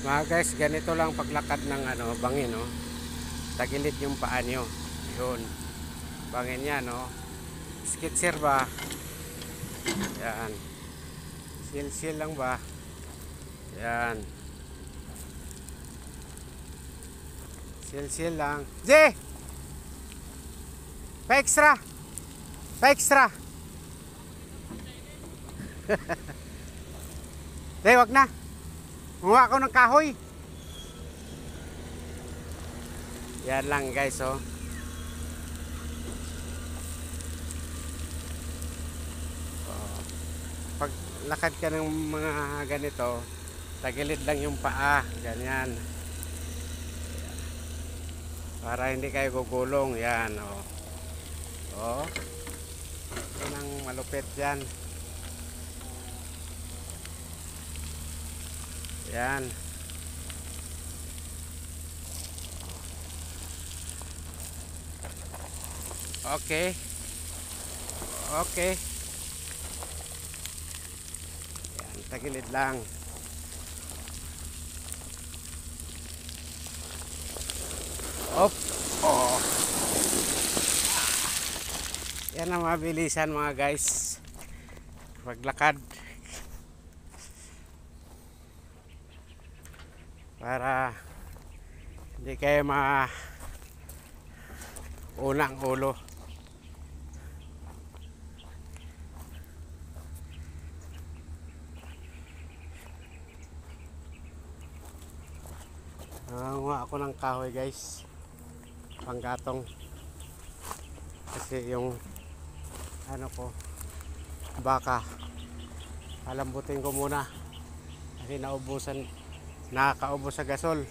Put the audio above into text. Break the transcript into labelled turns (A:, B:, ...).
A: Mga guys, ganito lang paglakad ng bangin, no. Tagilid yung paa nyo. Yun. Bangin yan, no. Skitser ba? Yan. Sil lang ba? Yan. Sil lang. J! Pa-extra! Pa-extra! J, wag na. Munga ako ng kahoy. Yan lang guys, oh. Pag lakad ka ng mga ganito, tagilid lang yung paa, ganyan. Para hindi kayo gugulong, yan, oh. Oh. Yan ang malupit yan. Yan. Okay. Okay. Yan, tagilid lang. Op. Oh. Yan ang mabilisan mga guys. Paglakad. Para hindi kayo unang ulo. Nangunguha ako ng kahoy guys, panggatong, kasi yung ko baka alambutin ko muna kasi nakakaubos sa gasol.